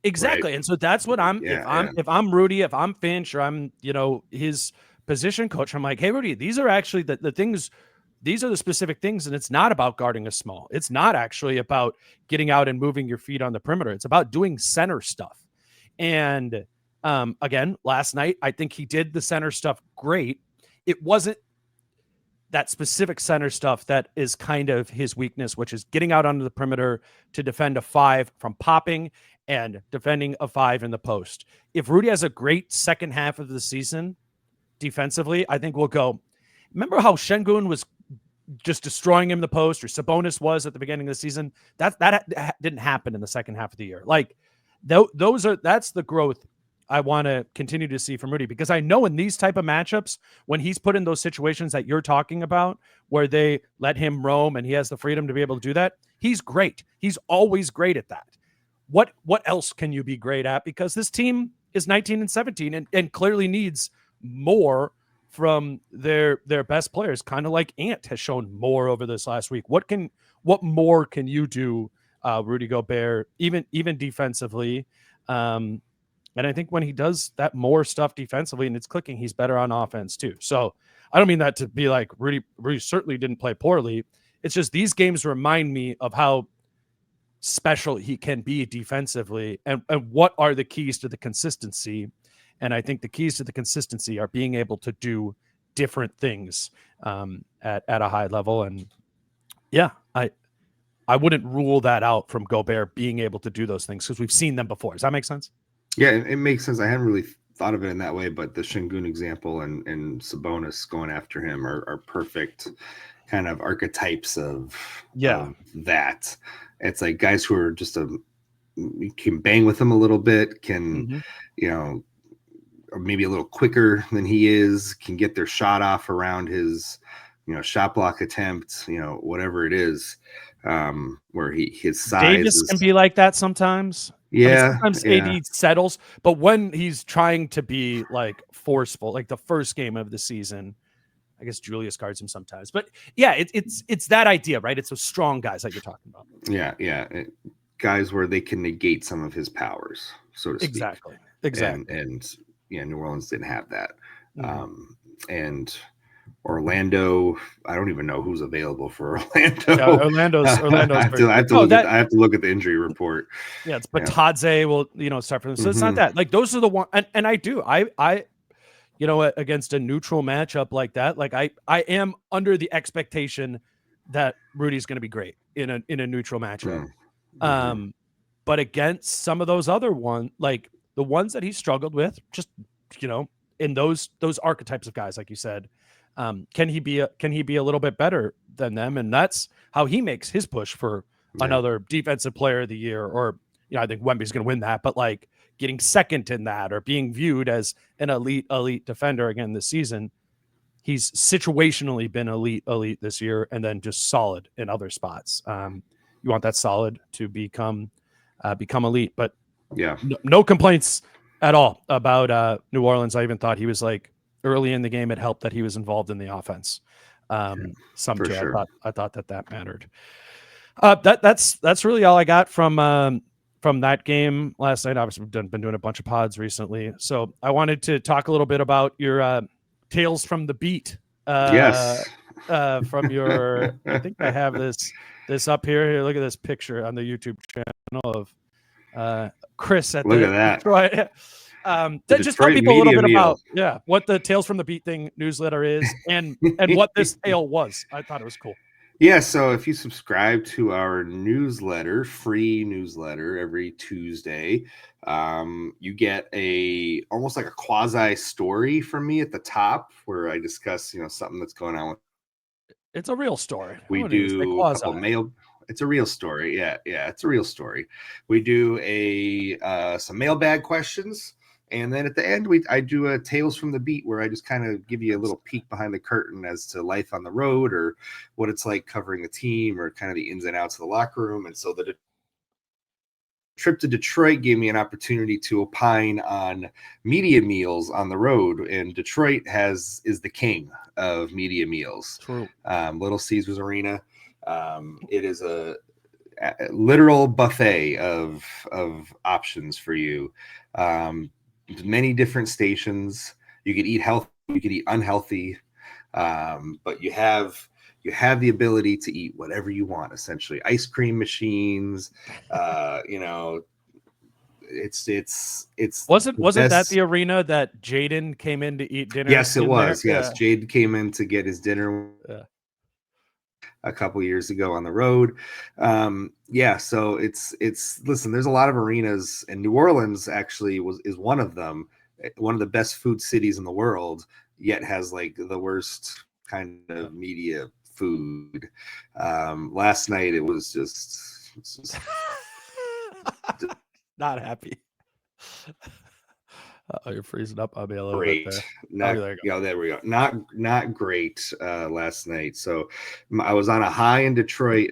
Exactly. Right? And so that's what if I'm Rudy, if I'm Finch, or I'm, his position coach, I'm like, hey, Rudy, these are actually the things. These are the specific things, and it's not about guarding a small. It's not actually about getting out and moving your feet on the perimeter. It's about doing center stuff. And again, last night, I think he did the center stuff great. It wasn't that specific center stuff that is kind of his weakness, which is getting out onto the perimeter to defend a 5 from popping and defending a 5 in the post. If Rudy has a great second half of the season defensively, I think we'll go, remember how Şengün was just destroying him in the post, or Sabonis was at the beginning of the season? That didn't happen in the second half of the year. Like that's the growth I want to continue to see from Rudy, because I know in these type of matchups, when he's put in those situations that you're talking about, where they let him roam and he has the freedom to be able to do that, he's great. He's always great at that. What else can you be great at? Because this team is 19-17 and clearly needs more from their best players, kind of like Ant has shown more over this last week. What more can you do, Rudy Gobert, even defensively? And I think when he does that more stuff defensively and it's clicking, he's better on offense too. So I don't mean that to be like Rudy certainly didn't play poorly. It's just these games remind me of how special he can be defensively, and what are the keys to the consistency. And I think the keys to the consistency are being able to do different things at a high level. And yeah, I wouldn't rule that out from Gobert being able to do those things, because we've seen them before. Does that make sense? Yeah, it makes sense. I hadn't really thought of it in that way, but the Şengün example and Sabonis going after him are perfect kind of archetypes of that. It's like guys who are just can bang with him a little bit, can or maybe a little quicker than he is, can get their shot off around his, shot block attempt, whatever it is, where his size Davis can be like that sometimes. Yeah. Sometimes AD settles, but when he's trying to be like forceful, like the first game of the season, I guess Julius guards him sometimes. But yeah, it's that idea, right? It's those strong guys that you're talking about. Yeah. Guys where they can negate some of his powers, so to speak. Exactly. And New Orleans didn't have that. Mm-hmm. And Orlando, I don't even know who's available for Orlando. Yeah, Orlando's I have to look at the injury report. Yeah, it's Batadze will start for them. So it's not that. Like those are the one, and I against a neutral matchup like that, like I am under the expectation that Rudy's going to be great in a neutral matchup. But against some of those other like the ones that he struggled with, just in those archetypes of guys, like you said, can he be a little bit better than them? And that's how he makes his push for another defensive player of the year, or I think Wemby's going to win that, but like getting second in that or being viewed as an elite defender again this season. He's situationally been elite this year, and then just solid in other spots. You want that solid to become elite, but no complaints at all about New Orleans. I even thought he was like early in the game. It helped that he was involved in the offense. Sure. I thought that mattered. That's really all I got from that game last night. Obviously, we've been doing a bunch of pods recently, so I wanted to talk a little bit about your tales from the beat. From your, I think I have this up here. Here, look at this picture on the YouTube channel of Chris at look at that. Detroit. Just tell people a little bit about what the Tales from the Beat thing newsletter is and what this tale was. I thought it was cool. Yeah, so if you subscribe to our newsletter, free newsletter every Tuesday, you get almost like a quasi story from me at the top where I discuss, something that's going on with. It's a real story. We do a couple mail. It's a real story. Yeah, it's a real story. We do some mailbag questions. And then at the end, I do a Tales from the Beat where I just kind of give you a little peek behind the curtain as to life on the road or what it's like covering a team or kind of the ins and outs of the locker room. And so the trip to Detroit gave me an opportunity to opine on media meals on the road. And Detroit is the king of media meals. True. Little Caesars Arena. It is a literal buffet of options for you. Many different stations. You could eat healthy, you could eat unhealthy, but you have the ability to eat whatever you want. Essentially, ice cream machines. It's wasn't that the arena that Jaden came in to eat dinner? Yes, it was. Yes, Jade came in to get his dinner. A couple years ago on the road. So it's listen, there's a lot of arenas, and New Orleans actually is one of them, one of the best food cities in the world, yet has like the worst kind of media food. Last night it was just not happy. You're freezing up on me a little bit there. There we go. Not great last night. So I was on a high in Detroit.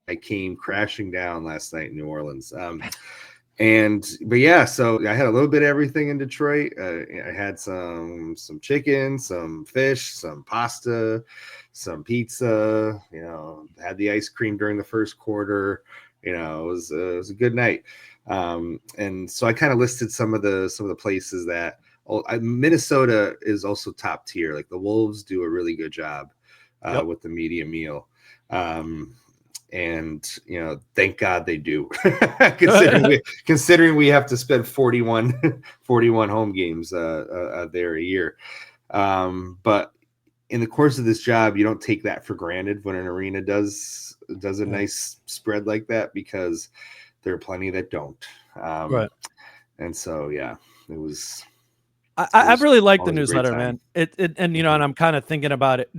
I came crashing down last night in New Orleans. So I had a little bit of everything in Detroit. I had some chicken, some fish, some pasta, some pizza. Had the ice cream during the first quarter. It was a good night. And so I kind of listed some of the places that Minnesota is also top tier. Like the Wolves do a really good job with the media meal. And thank God they do. considering we have to spend 41 home games there a year. But in the course of this job, you don't take that for granted when an arena does a nice spread like that, because there are plenty that don't. Right. And so, it was. I really like the newsletter, man. And I'm kind of thinking about it,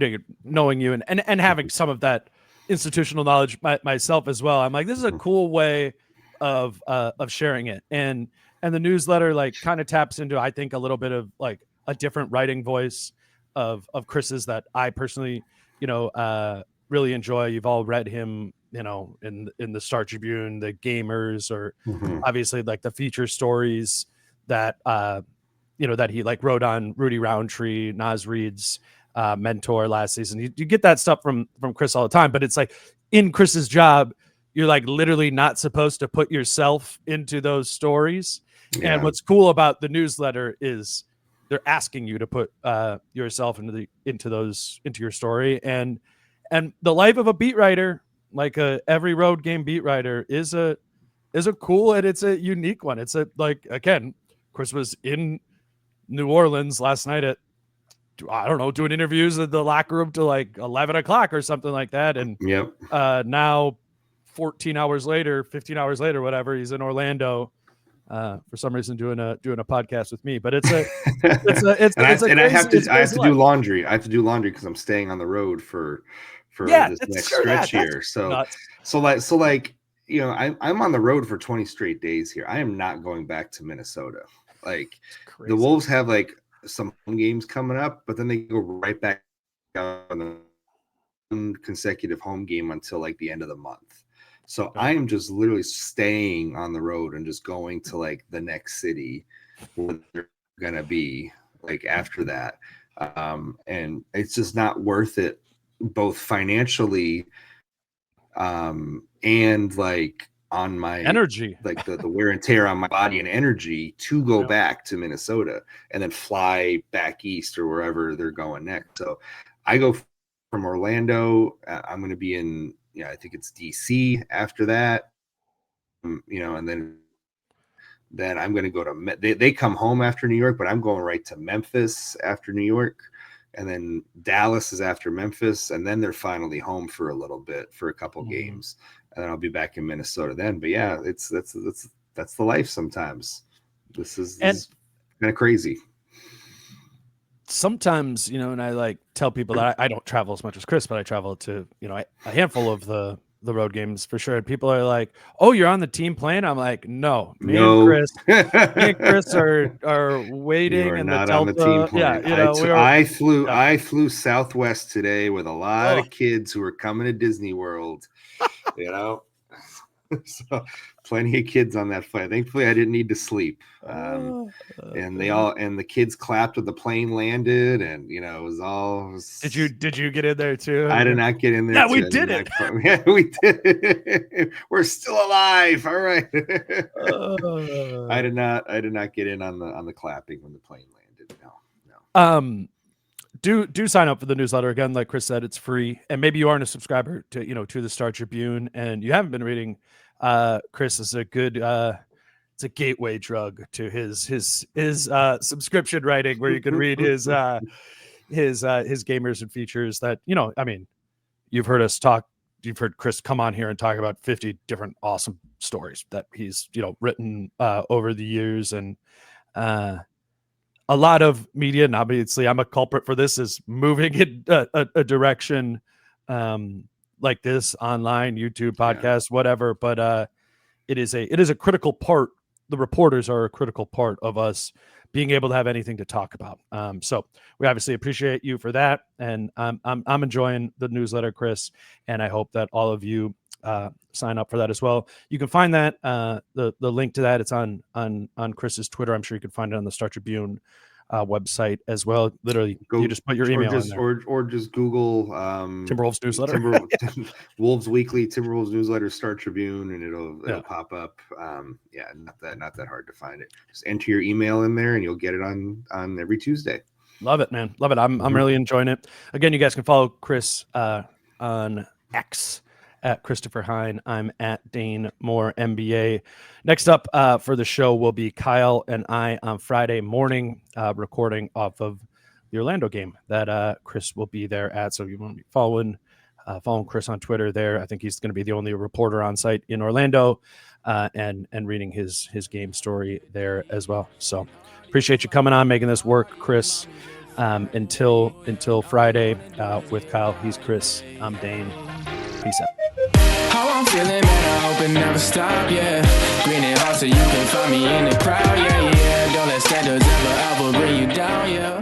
knowing you and having some of that institutional knowledge myself as well. I'm like, this is a cool way of sharing it. And the newsletter like kind of taps into, I think, a little bit of like a different writing voice of Chris's that I personally, really enjoy. You've all read him you know, in the Star Tribune, the gamers, or obviously like the feature stories that you know, that he like wrote on Rudy Roundtree, Naz Reid's mentor last season. You get that stuff from Chris all the time, but it's like in Chris's job, you're like literally not supposed to put yourself into those stories. Yeah. And what's cool about the newsletter is they're asking you to put yourself into your story. And the life of a beat writer, like every road game beat writer, is a cool, and it's a unique one. It's like, again, Chris was in New Orleans last night at, I don't know, doing interviews in the locker room till like 11 o'clock or something like that. And now 15 hours later, whatever, he's in Orlando for some reason doing a podcast with me. But I have to do laundry. I have to do laundry because I'm staying on the road for this next stretch here. So like, you know, I'm on the road for 20 straight days here. I am not going back to Minnesota. Like the Wolves have like some home games coming up, but then they go right back on the consecutive home game until like the end of the month. So I am just literally staying on the road and just going to like the next city where they're gonna be like after that. And it's just not worth it, both financially and like on my energy, like the wear and tear on my body and energy to go back to Minnesota and then fly back east or wherever they're going next. So I go from Orlando. I'm going to be in, I think it's DC after that, and then I'm going to go to, they come home after New York, but I'm going right to Memphis after New York. And then Dallas is after Memphis, and then they're finally home for a little bit for a couple games, and then I'll be back in Minnesota then. But yeah, that's the life sometimes. This is kind of crazy. Sometimes, and I like tell people that I don't travel as much as Chris, but I travel to, a handful of the road games for sure. And people are like, "Oh, you're on the team plane?" I'm like, "No, me and Chris are waiting." You are in not the Delta. On the team plane. Yeah, I flew Southwest today with a lot of kids who were coming to Disney World. So plenty of kids on that flight. Thankfully, I didn't need to sleep. And the kids clapped when the plane landed, and it was all. Did you get in there too? I did not get in there. Yeah, we did it. Yeah, we did. We're still alive. All right. I did not get in on the clapping when the plane landed. No. Do sign up for the newsletter again. Like Chris said, it's free, and maybe you aren't a subscriber to the Star Tribune, and you haven't been reading. Chris is a good. It's a gateway drug to his subscription writing, where you can read his gamers and features. That you've heard us talk. You've heard Chris come on here and talk about 50 different awesome stories that he's written over the years, and a lot of media, and obviously I'm a culprit for this, is moving in a direction like this, online, YouTube, podcast, whatever. But it is a critical part. The reporters are a critical part of us being able to have anything to talk about. So we obviously appreciate you for that, and I'm enjoying the newsletter, Chris, and I hope that all of you sign up for that as well. You can find that the link to that. It's on Chris's Twitter. I'm sure you can find it on the Star Tribune website as well. Literally, you just put your email in there. Or just Google Timberwolves newsletter, Wolves Weekly, Timberwolves newsletter, Star Tribune, and it'll pop up. Not that hard to find it. Just enter your email in there, and you'll get it on every Tuesday. Love it, man. Love it. I'm really enjoying it. Again, you guys can follow Chris on X at Christopher Hine. I'm at Dane Moore MBA. Next up for the show will be Kyle and I on Friday morning, recording off of the Orlando game that Chris will be there at. So you want to be following Chris on Twitter there. I think he's going to be the only reporter on site in Orlando, and reading his game story there as well. So appreciate you coming on, making this work, Chris. Until Friday with Kyle. He's Chris. I'm Dane. Peace out. How I'm feeling, man, I hope it never stop, yeah. Green and hot so you can find me in the crowd, yeah. Don't let standards ever bring you down, yeah.